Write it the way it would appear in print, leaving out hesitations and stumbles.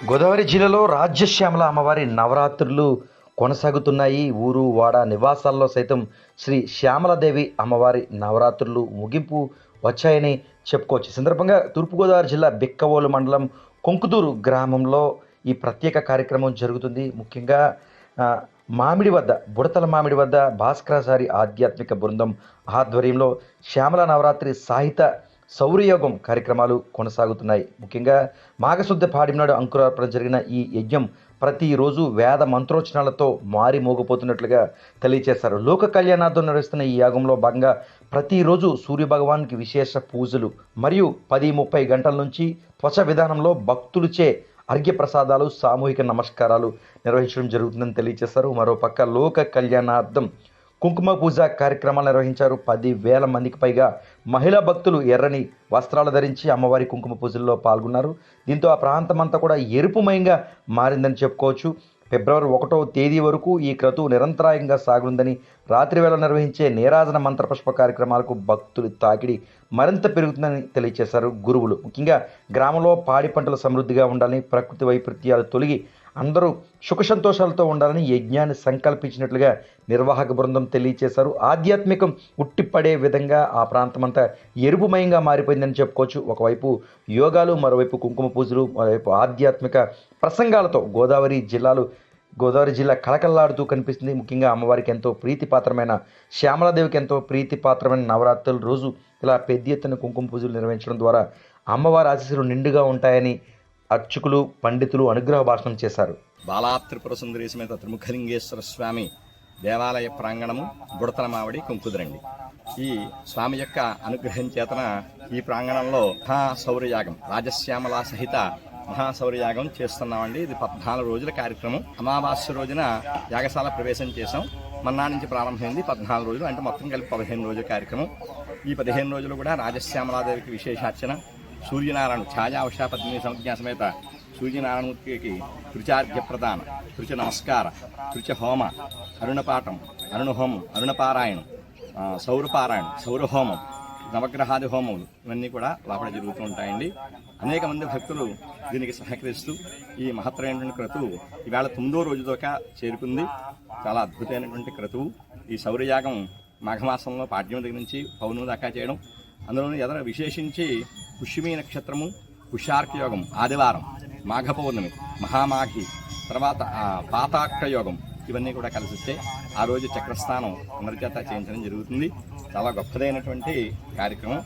గోదావరి జిల్లాలో రాజ్యశ్యామల అమ్మవారి నవరాత్రులు కొనసాగుతున్నాయి. ఊరు వాడ నివాసాల్లో సైతం శ్రీ శ్యామలాదేవి అమ్మవారి నవరాత్రులు ముగింపు వచ్చాయని చెప్పుకోవచ్చు. ఈ సందర్భంగా తూర్పుగోదావరి జిల్లా బిక్కవోలు మండలం కొంకుదూరు గ్రామంలో ఈ ప్రత్యేక కార్యక్రమం జరుగుతుంది. ముఖ్యంగా ఆ, బుడతల మామిడి వద్ద భాస్కరాచారి ఆధ్యాత్మిక బృందం ఆధ్వర్యంలో శ్యామల నవరాత్రి సాహిత్య సౌరయోగం కార్యక్రమాలు కొనసాగుతున్నాయి. ముఖ్యంగా మాఘశుద్ధ పాడినాడు అంకురార్పణ జరిగిన ఈ యజ్ఞం ప్రతిరోజు వేద మంత్రోచ్చరణలతో మారి మోగిపోతున్నట్లుగా తెలియజేశారు. లోక కళ్యాణార్థం నిర్వహిస్తున్న ఈ యాగంలో భాగంగా ప్రతిరోజు సూర్యభగవానికి విశేష పూజలు మరియు 10-30 గంటల నుంచి త్వచ విధానంలో భక్తులచే అర్ఘ్యప్రసాదాలు సామూహిక నమస్కారాలు నిర్వహించడం జరుగుతుందని తెలియజేశారు. మరోపక్క లోక కళ్యాణార్థం కుంకుమ పూజ కార్యక్రమాలు నిర్వహించారు. 10,000 మందికి పైగా మహిళా భక్తులు ఎర్రని వస్త్రాలు ధరించి అమ్మవారి కుంకుమ పూజల్లో పాల్గొన్నారు. దీంతో ఆ ప్రాంతమంతా కూడా ఎరుపుమయంగా మారిందని చెప్పుకోవచ్చు. ఫిబ్రవరి 1వ తేదీ వరకు ఈ క్రతువు నిరంతరాయంగా సాగుందని, రాత్రి వేళ నిర్వహించే నీరాజన మంత్రపుష్ప కార్యక్రమాలకు భక్తులు తాకిడి మరింత పెరుగుతుందని తెలియజేశారు గురువులు. ముఖ్యంగా గ్రామంలో పాడి పంటలు సమృద్ధిగా ఉండాలని, ప్రకృతి వైపరీత్యాలు తొలగి అందరూ సుఖ సంతోషాలతో ఉండాలని యజ్ఞాన్ని సంకల్పించినట్లుగా నిర్వాహక బృందం తెలియజేశారు. ఆధ్యాత్మికం ఉట్టిపడే విధంగా ఆ ప్రాంతమంతా ఎరుపుమయంగా మారిపోయిందని చెప్పుకోవచ్చు. ఒకవైపు యోగాలు, మరోవైపు కుంకుమ పూజలు, మరోవైపు ఆధ్యాత్మిక ప్రసంగాలతో గోదావరి జిల్లా కళకళలాడుతూ కనిపిస్తుంది. ముఖ్యంగా అమ్మవారికి ఎంతో ప్రీతిపాత్రమైన శ్యామలాదేవికి ఎంతో ప్రీతిపాత్రమైన నవరాత్రుల రోజు ఇలా పెద్ద ఎత్తున కుంకుమ పూజలు నిర్వహించడం ద్వారా అమ్మవారి ఆశీస్సులు నిండుగా ఉంటాయని అర్చకులు, పండితులు అనుగ్రహ భాషణం చేశారు. బాలాత్రిపుర సుందరి సమేత త్రిముఖలింగేశ్వర స్వామి దేవాలయ ప్రాంగణము బుడతల మామిడి కొంకుదురండి. ఈ స్వామి యొక్క అనుగ్రహం చేతన ఈ ప్రాంగణంలో మహాశౌర్యయాగం, రాజశ్యామల సహిత మహాశౌర్యయాగం చేస్తున్నామండి. ఇది 14 రోజుల కార్యక్రమం. అమావాస్య రోజున యాగశాల ప్రవేశం చేసాం. మన్నా నుంచి ప్రారంభమైంది 14 రోజులు, అంటే మొత్తం కలిపి 15 రోజుల కార్యక్రమం. ఈ 15 రోజులు కూడా రాజశ్యామలాదేవికి విశేషార్చన, సూర్యనారాయణ ఛాయావశా పద్మిని సంజ్ఞా సమేత సూర్యనారాయణమూర్తికి తృచార్ఘ్య ప్రదాన, తృచ నమస్కార, తృచ హోమ, అరుణపాఠం, అరుణహోమం, అరుణపారాయణం, సౌరపారాయణం, సౌరహోమం, నవగ్రహాది హోమములు ఇవన్నీ కూడా లోపల జరుగుతూ ఉంటాయండి. అనేక మంది భక్తులు దీనికి సహకరిస్తూ ఈ మహత్తరమైనటువంటి క్రతువు ఈవేళ 9వ రోజు దాకా చేరుకుంది. చాలా అద్భుతమైనటువంటి క్రతువు. ఈ సౌరయాగం మాఘమాసంలో పాడ్యం దగ్గర నుంచి పౌర్ణమి దాకా చేయడం, అందులోని ఎదర విశేషించి పుష్యమీ నక్షత్రము, పుష్యార్క యోగం ఆదివారం, మాఘ పౌర్ణమి, మహామాఘి, తర్వాత పాతాక్ష యోగం ఇవన్నీ కూడా కలిసి వచ్చాయి. ఆ రోజు చక్రస్థానం అందరి చేత చేయించడం జరుగుతుంది. చాలా గొప్పదైనటువంటి కార్యక్రమం.